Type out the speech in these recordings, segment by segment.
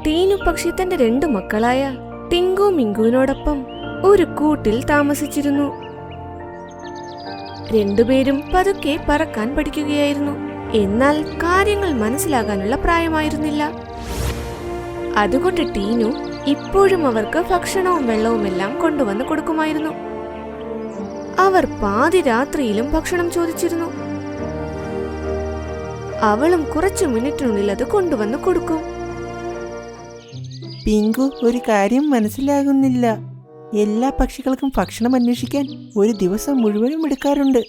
ടീനു പക്ഷി തന്റെ 2 മക്കളായ ടിങ്കു മിങ്കുവിനോടൊപ്പം ഒരു കൂട്ടിൽ താമസിച്ചിരുന്നു. രണ്ടുപേരും പതുക്കെ പറക്കാൻ പഠിക്കുകയായിരുന്നു. എന്നാൽ കാര്യങ്ങൾ മനസ്സിലാകാനുള്ള പ്രായമായിരുന്നില്ല. അതുകൊണ്ട് ടീനു ഇപ്പോഴും അവർക്ക് ഭക്ഷണവും വെള്ളവുമെല്ലാം കൊണ്ടുവന്ന് കൊടുക്കുമായിരുന്നു. അവർ പാതിരാത്രിയിലും ഭക്ഷണം ചോദിച്ചിരുന്നു. അവളും കുറച്ചു മിനിറ്റിനുള്ളിൽ അത് കൊണ്ടുവന്ന് കൊടുക്കും. പിങ്കു, ഒരു കാര്യം മനസ്സിലാകുന്നില്ല. എല്ലാ പക്ഷികൾക്കും ഭക്ഷണം അന്വേഷിക്കാൻ ഒരു ദിവസം മുഴുവനും എടുക്കാറുണ്ട്.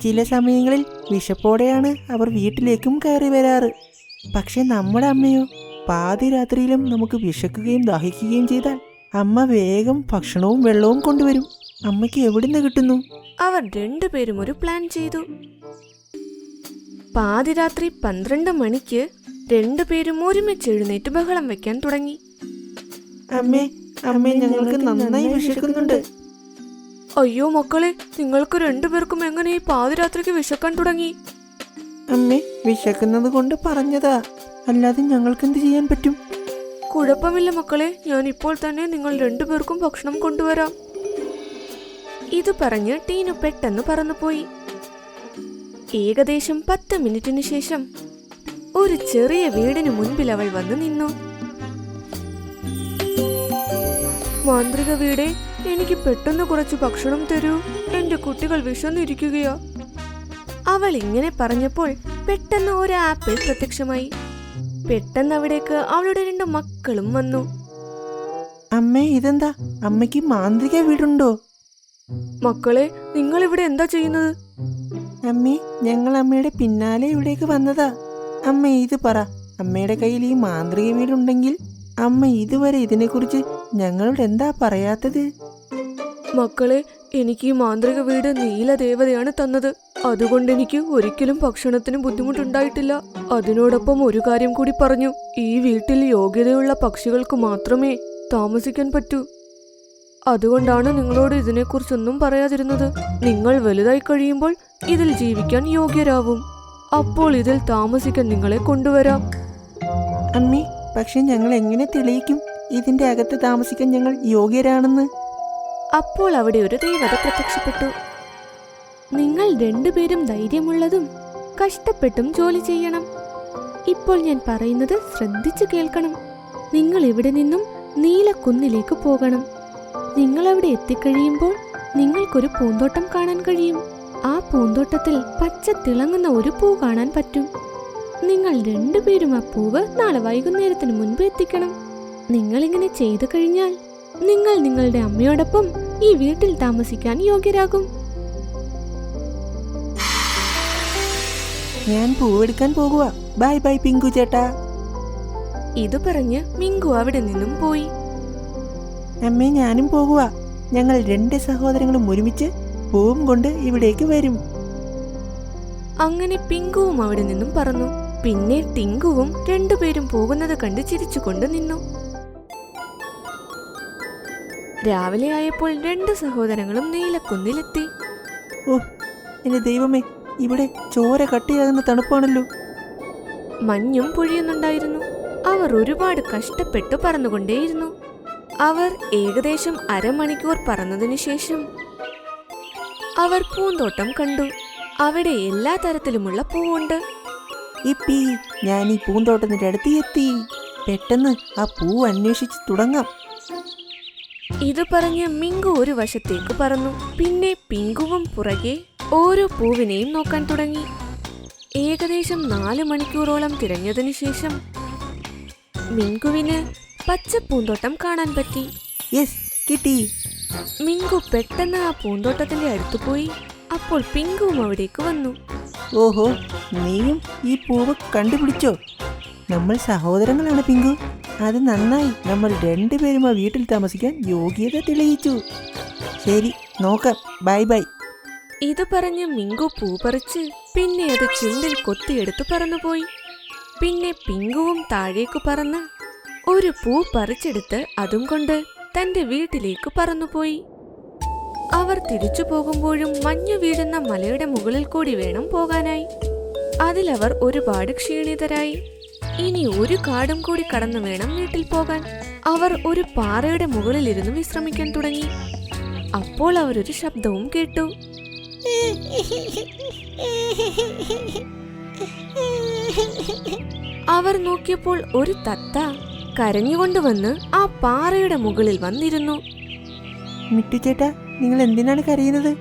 ചില സമയങ്ങളിൽ വിശപ്പോടെയാണ് അവർ വീട്ടിലേക്കും കയറി വരാറ്. പക്ഷെ നമ്മുടെ അമ്മയോ, പാതിരാത്രിയിലും നമുക്ക് വിശക്കുകയും ദാഹിക്കുകയും ചെയ്താൽ അമ്മ വേഗം ഭക്ഷണവും വെള്ളവും കൊണ്ടുവരും. അമ്മയ്ക്ക് എവിടുന്ന് കിട്ടുന്നു? അവർ രണ്ടുപേരും ഒരു പ്ലാൻ ചെയ്തു. പാതിരാത്രി 12 മണിക്ക് രണ്ടുപേരും ഒരുമിച്ച് എഴുന്നേറ്റ് ബഹളം വെക്കാൻ തുടങ്ങി. അമ്മേ, അമ്മേ, ഞങ്ങൾക്ക് നന്നായി വിശക്കുന്നുണ്ട്. അയ്യോ മക്കളെ, നിങ്ങൾക്ക് രണ്ടുപേർക്കും എങ്ങനെ ഈ പാതിരാത്രിക്ക് വിശക്കാൻ തുടങ്ങി? അമ്മേ, വിശക്കുന്നത് കൊണ്ട് പറഞ്ഞതാ, അല്ലാതെ ഞങ്ങൾക്ക് എന്ത് ചെയ്യാൻ പറ്റും? കുഴപ്പമില്ല മക്കളെ, ഞാൻ ഇപ്പോൾ തന്നെ നിങ്ങൾ രണ്ടുപേർക്കും ഭക്ഷണം കൊണ്ടുവരാം. ഇത് പറഞ്ഞ് ടീനു പെട്ടെന്ന് പറന്നുപോയി. ഏകദേശം 10 മിനിറ്റിന് ശേഷം ഒരു ചെറിയ വീടിന് മുൻപിൽ അവൾ വന്ന് നിന്നു. മാന്ത്രിക വീടേ, എനിക്ക് പെട്ടെന്ന് കുറച്ച് ഭക്ഷണം തരൂ, എന്റെ കുട്ടികൾ വിശന്നിരിക്കുകയാ. അവൾ ഇങ്ങനെ പറഞ്ഞപ്പോൾ പെട്ടെന്ന് ഒരു ആപ്പിൾ പ്രത്യക്ഷമായി. പെട്ടെന്ന് അവിടേക്ക് അവളുടെ 2 മക്കളും വന്നു. അമ്മേ, ഇതെന്താ? അമ്മയ്ക്ക് മാന്ത്രിക വീടുണ്ടോ? മക്കളെ, നിങ്ങൾ ഇവിടെ എന്താ ചെയ്യുന്നത്? അമ്മേ, ഞങ്ങൾ അമ്മയുടെ പിന്നാലെ ഇവിടേക്ക് വന്നതാ. അമ്മ ഇത് പറ, അമ്മയുടെ കയ്യിൽ ഈ മാന്ത്രിക വീടുണ്ടെങ്കിൽ അമ്മ ഇതുവരെ ഇതിനെക്കുറിച്ച് ഞങ്ങളോട് എന്താ പറയാത്തത്? മക്കളെ, എനിക്ക് ഈ മാന്ത്രിക വീട് നീലദേവതയാണ് തന്നത്. അതുകൊണ്ട് എനിക്ക് ഒരിക്കലും ഭക്ഷണത്തിന് ബുദ്ധിമുട്ടുണ്ടായിട്ടില്ല. അതിനോടൊപ്പം ഒരു കാര്യം കൂടി പറഞ്ഞു, ഈ വീട്ടിൽ യോഗ്യതയുള്ള പക്ഷികൾക്ക് മാത്രമേ താമസിക്കാൻ പറ്റൂ. അതുകൊണ്ടാണ് നിങ്ങളോട് ഇതിനെക്കുറിച്ചൊന്നും പറയാതിരുന്നത്. നിങ്ങൾ വലുതായി കഴിയുമ്പോൾ ഇതിൽ ജീവിക്കാൻ യോഗ്യരാവും. അപ്പോൾ ഇതിൽ താമസിക്കാൻ നിങ്ങളെ കൊണ്ടുവരാം. അമ്മേ, പക്ഷെ ഞങ്ങൾ എങ്ങനെ തെളിയിക്കും ഇതിന്റെ അകത്ത് താമസിക്കാൻ ഞങ്ങൾ യോഗ്യരാണെന്ന്? അപ്പോൾ അവിടെ ഒരു ദേവത പ്രത്യക്ഷപ്പെട്ടു. നിങ്ങൾ രണ്ടുപേരും ധൈര്യമുള്ളതും കഷ്ടപ്പെട്ടും ജോലി ചെയ്യണം. ഇപ്പോൾ ഞാൻ പറയുന്നത് ശ്രദ്ധിച്ചു കേൾക്കണം. നിങ്ങൾ ഇവിടെ നിന്നും നീലക്കുന്നിലേക്ക് പോകണം. നിങ്ങൾ അവിടെ എത്തിക്കഴിയുമ്പോൾ നിങ്ങൾക്കൊരു പൂന്തോട്ടം കാണാൻ കഴിയും. ആ പൂന്തോട്ടത്തിൽ പച്ച തിളങ്ങുന്ന ഒരു പൂ കാണാൻ പറ്റും. നിങ്ങൾ രണ്ടുപേരും ആ പൂവ് നാളെ വൈകുന്നേരത്തിന് മുൻപ് എത്തിക്കണം. നിങ്ങളിങ്ങനെ ചെയ്തു കഴിഞ്ഞാൽ നിങ്ങൾ നിങ്ങളുടെ അമ്മയോടൊപ്പം ഈ വീട്ടിൽ താമസിക്കാൻ യോഗ്യരാകും. ഞാൻ പൂവെടുക്കാൻ പോകുക. ബൈ ബൈ പിങ്കു ചേട്ടാ. ഇത് പറഞ്ഞ് മിങ്കു അവിടെ നിന്നും പോയി. അമ്മേ, ഞാനും പോകുക. ഞങ്ങൾ 2 സഹോദരങ്ങളും ഒരുമിച്ച് പൂവും കൊണ്ട് ഇവിടേക്ക് വരും. അങ്ങനെ പിങ്കുവും അവിടെ നിന്നും പറന്നു. പിന്നെ ടിങ്കുവും രണ്ടുപേരും പോകുന്നത് കണ്ട് ചിരിച്ചുകൊണ്ട് നിന്നു. രാവിലെ ആയപ്പോൾ 2 സഹോദരങ്ങളും നീലക്കുന്നിലെത്തി. ഓ എന്റെ ദൈവമേ, ഇവിടെ ചോര കട്ടിയാകുന്ന തണുപ്പാണല്ലോ. മഞ്ഞും പൊഴിയുന്നുണ്ടായിരുന്നു. അവർ ഒരുപാട് കഷ്ടപ്പെട്ട് പറന്നുകൊണ്ടേയിരുന്നു. അവർ ഏകദേശം അരമണിക്കൂർ പറന്നതിനു ശേഷം അവർ പൂന്തോട്ടം കണ്ടു. അവിടെ എല്ലാ തരത്തിലുമുള്ള പൂവുണ്ട്. ഇപ്പി, ഞാൻ ഈ പൂന്തോട്ടത്തിന്റെ അടുത്ത് എത്തി. പെട്ടെന്ന് ആ പൂ അന്വേഷിച്ച് തുടങ്ങാം. ഇത് പറഞ്ഞ് മിങ്കു ഒരു വശത്തേക്ക് പറന്നു. പിന്നെ പിങ്കുവും പുറകെ ഓരോ പൂവിനെയും നോക്കാൻ തുടങ്ങി. ഏകദേശം 4 മണിക്കൂറോളം തിരഞ്ഞതിനു ശേഷം മിങ്കുവിന് പച്ച പൂന്തോട്ടം കാണാൻ പറ്റി. യെസ്, കിട്ടി. മിങ്കു പെട്ടെന്ന് ആ പൂന്തോട്ടത്തിന്റെ അടുത്ത് പോയി. അപ്പോൾ പിങ്കുവും അവിടേക്ക് വന്നു. ഓഹോ, നീയും ഈ പൂവ് കണ്ടുപിടിച്ചോ? നമ്മൾ സഹോദരങ്ങളാണ് പിങ്കു. അത് നന്നായി. നമ്മൾ 2 പേരും ആ വീട്ടിൽ താമസിക്കാൻ യോഗ്യത തെളിയിച്ചു. ശരി, നോക്കാം. Bye bye. ഇത് പറഞ്ഞ് മിങ്കു പൂ പറിച്ച് പിന്നെ അത് ചുണ്ടിൽ കൊത്തിയെടുത്ത് പറന്നുപോയി. പിന്നെ പിങ്കുവും താഴേക്ക് പറന്ന് ഒരു പൂ പറിച്ചെടുത്ത് അതും കൊണ്ട് തന്റെ വീട്ടിലേക്ക് പറന്നുപോയി. അവർ തിരിച്ചു പോകുമ്പോഴും മഞ്ഞു വീഴുന്ന മലയുടെ മുകളിൽ കൂടി വേണം പോകാനായി. അതിലവർ ഒരുപാട് ക്ഷീണിതരായി. ഇനി ഒരു കാടും കൂടി കടന്നു വേണം വീട്ടിൽ പോകാൻ. അവർ ഒരു പാറയുടെ മുകളിലിരുന്ന് വിശ്രമിക്കാൻ തുടങ്ങി. അപ്പോൾ അവരൊരു ശബ്ദവും കേട്ടു. അവർ നോക്കിയപ്പോൾ ഒരു തത്ത കരഞ്ഞുകൊണ്ടുവന്ന് ആ പാറയുടെ മുകളിൽ വന്നിരുന്നു. മിട്ടു ചേട്ടാ, നിങ്ങൾ എന്തിനാണ് കരയുന്നത്?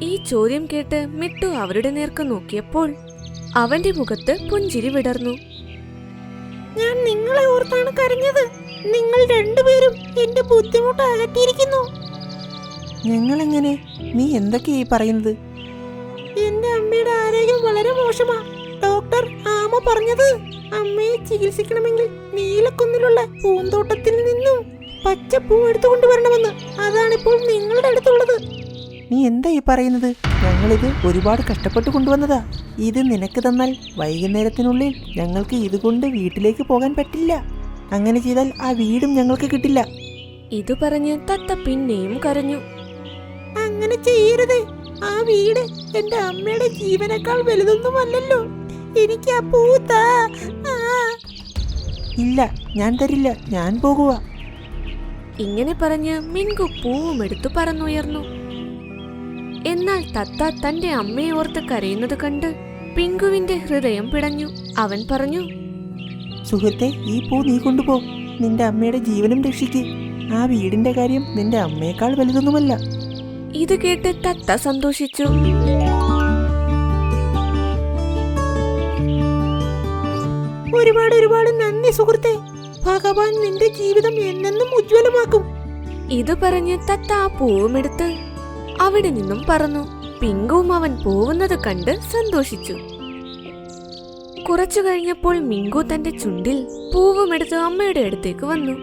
ഈ ചോദ്യം കേട്ട് മിട്ടു അവരുടെ നേർക്ക് നോക്കിയപ്പോൾ അവന്റെ മുഖത്ത് പുഞ്ചിരി വിടർന്നു. ഞാൻ നിങ്ങളെ ഓർത്താണ് കരഞ്ഞത്. നിങ്ങൾ രണ്ടുപേരും എന്റെ ബുദ്ധിമുട്ട് അകറ്റിയിരിക്കുന്നു. ഞങ്ങളെങ്ങനെ? നീ എന്തൊക്കെയായി പറയുന്നത്? എന്റെ അമ്മയുടെ ആരോഗ്യം വളരെ മോശമാ. ഡോക്ടർ ആമ പറഞ്ഞത് അമ്മയെ ചികിത്സിക്കണമെങ്കിൽ നീലക്കുന്നിലുള്ള പൂന്തോട്ടത്തിൽ നിന്നും പച്ചപ്പൂ എടുത്തുകൊണ്ടുവരണമെന്ന്. അതാണിപ്പോൾ നിങ്ങളുടെ അടുത്തുള്ളത്. നീ എന്താ ഈ പറയുന്നത്? ഞങ്ങളിത് ഒരുപാട് കഷ്ടപ്പെട്ട് കൊണ്ടുവന്നതാ. ഇത് നിനക്ക് തന്നാൽ വൈകുന്നേരത്തിനുള്ളിൽ ഞങ്ങൾക്ക് ഇതുകൊണ്ട് വീട്ടിലേക്ക് പോകാൻ പറ്റില്ല. അങ്ങനെ ചെയ്താൽ ആ വീടും ഞങ്ങൾക്ക് കിട്ടില്ല. ഇത് പറഞ്ഞ് തത്ത പിന്നെയും കരഞ്ഞു. അങ്ങനെ ചെയ്യരുത്. ആ വീട് എന്റെ അമ്മയുടെ ജീവനേക്കാൾ വലുതൊന്നുമല്ലല്ലോ. എനിക്ക് ആ പൂ താ. ഇല്ല, ഞാൻ തരില്ല. ഞാൻ പോകുക. ഇങ്ങനെ പറഞ്ഞ് മിങ്കു പൂവും എടുത്തു പറന്നുയർന്നു. എന്നാൽ തത്ത തന്റെ അമ്മയെ ഓർത്ത് കരയുന്നത് കണ്ട് പിങ്കുവിന്റെ ഹൃദയം പിടഞ്ഞു. അവൻ പറഞ്ഞു, സുഹൃത്തെ, ഈ പൂ നീ കൊണ്ടുപോ. നിന്റെ അമ്മയുടെ ജീവനും രക്ഷിക്ക്. ആ വീടിന്റെ കാര്യം നിന്റെ അമ്മയേക്കാൾ വലുതൊന്നുമല്ല. ഇത് കേട്ട് തത്ത സന്തോഷിച്ചു. ഒരുപാട് ഒരുപാട് നന്ദി സുഹൃത്തെ. ഭഗവാൻ നിന്റെ ജീവിതം എന്നെന്നും ഉജ്ജ്വലമാക്കും. ഇത് പറഞ്ഞ് തത്ത ആ പൂവും എടുത്ത് അവിടെ നിന്നും പറന്നു. പിങ്കുവും അവൻ പോവുന്നത് കണ്ട് സന്തോഷിച്ചു. കുറച്ചു കഴിഞ്ഞപ്പോൾ മിങ്കു തന്റെ ചുണ്ടിൽ പൂവുമെടുത്ത് അമ്മയുടെ അടുത്തേക്ക് വന്നു.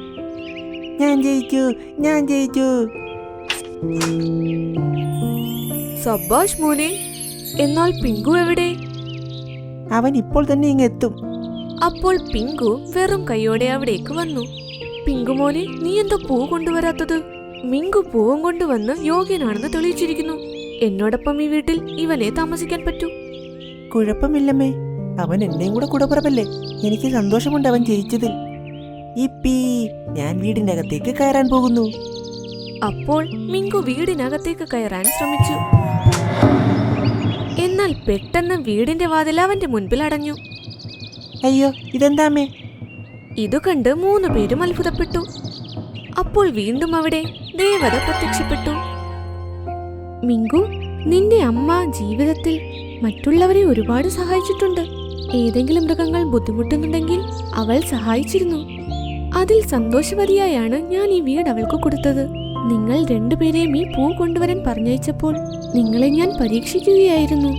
ഞാൻ ജയിച്ചു, ഞാൻ ജയിച്ചു. സബ്ബാഷ് മോനെ. എന്നാൽ പിങ്കു എവിടെ? അവൻ ഇപ്പോൾ തന്നെ ഇങ്ങെത്തും. അപ്പോൾ പിങ്കു വെറും കൈയോടെ അവിടേക്ക് വന്നു. പിങ്കു മോനെ, നീ എന്താ പൂ കൊണ്ടുവരാത്തത്? മിങ്കു പൂവും കൊണ്ടുവന്ന് യോഗ്യനാണെന്ന് തെളിയിച്ചിരിക്കുന്നു. എന്നോടൊപ്പം ഈ വീട്ടിൽ ഇവനെ താമസിക്കാൻ പറ്റൂ. കുഴപ്പമില്ലമ്മേ, അവൻ എന്റെയും കൂടെ കൂടപ്പുറപ്പല്ലേ. എനിക്ക് സന്തോഷമുണ്ട് അവൻ ജയിച്ചതിൽ. ഇപ്പീ, ഞാൻ വീടിന്റെ അകത്തേക്ക് കയറാൻ പോകുന്നു. അപ്പോൾ മിങ്കു വീടിനകത്തേക്ക് കയറാൻ ശ്രമിച്ചു. എന്നാൽ പെട്ടെന്ന് വീടിന്റെ വാതിൽ അവന്റെ മുൻപിൽ അടഞ്ഞു. അയ്യോ, ഇതെന്താമേ? ഇതു കണ്ട് 3 പേരും അത്ഭുതപ്പെട്ടു. അപ്പോൾ വീണ്ടും അവിടെ ദേവത പ്രത്യക്ഷപ്പെട്ടു. മിങ്കു, നിന്റെ അമ്മ ജീവിതത്തിൽ മറ്റുള്ളവരെ ഒരുപാട് സഹായിച്ചിട്ടുണ്ട്. ഏതെങ്കിലും മൃഗങ്ങൾ ബുദ്ധിമുട്ടുന്നുണ്ടെങ്കിൽ അവൾ സഹായിച്ചിരുന്നു. അതിൽ സന്തോഷവതിയായാണ് ഞാൻ ഈ വീട് അവൾക്ക് കൊടുത്തത്. നിങ്ങൾ 2 പേരെയും ഈ പൂ കൊണ്ടുവരാൻ പറഞ്ഞയച്ചപ്പോൾ നിങ്ങളെ ഞാൻ പരീക്ഷിക്കുകയായിരുന്നു.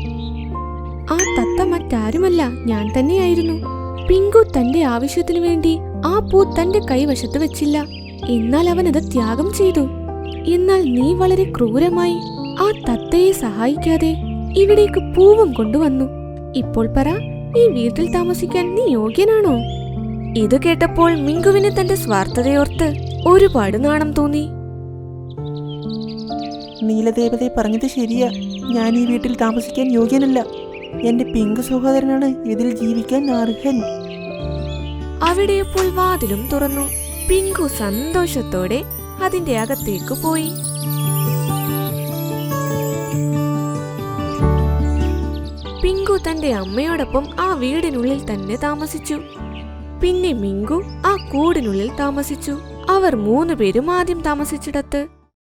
ആ തത്ത മറ്റാരുമല്ല, ഞാൻ തന്നെയായിരുന്നു. പിങ്കു തന്റെ ആവശ്യത്തിനു വേണ്ടി ആ പൂ തന്റെ കൈവശത്ത് വെച്ചില്ല. എന്നാൽ അവൻ അത് ത്യാഗം ചെയ്തു. എന്നാൽ നീ വളരെ ക്രൂരമായി ആ തത്തയെ സഹായിക്കാതെ ഇവിടേക്ക് പൂവും കൊണ്ടുവന്നു. ഇപ്പോൾ പറ, ഈ വീട്ടിൽ താമസിക്കാൻ നീ യോഗ്യനാണോ? ഇത് കേട്ടപ്പോൾ മിങ്കുവിന് തന്റെ സ്വാർത്ഥതയോർത്ത് ഒരുപാട് നാണം തോന്നി. നീലദേവതയെ പറഞ്ഞത് ശരിയാ. ഞാൻ ഈ വീട്ടിൽ താമസിക്കാൻ യോഗ്യനല്ല. എന്റെ പിങ്ക് സഹോദരനാണ് ഇതിൽ ജീവിക്കാൻ അർഹൻ. അവിടെയപ്പോൾ വാതിലും തുറന്നു. പിങ്കു സന്തോഷത്തോടെ അതിന്റെ അകത്തേക്ക് പോയി. പിങ്കു തന്റെ അമ്മയോടൊപ്പം ആ വീടിനുള്ളിൽ തന്നെ താമസിച്ചു. പിന്നെ മിങ്കു ആ കൂടിനുള്ളിൽ താമസിച്ചു. അവർ 3 പേരും ആദ്യം താമസിച്ചിടത്ത്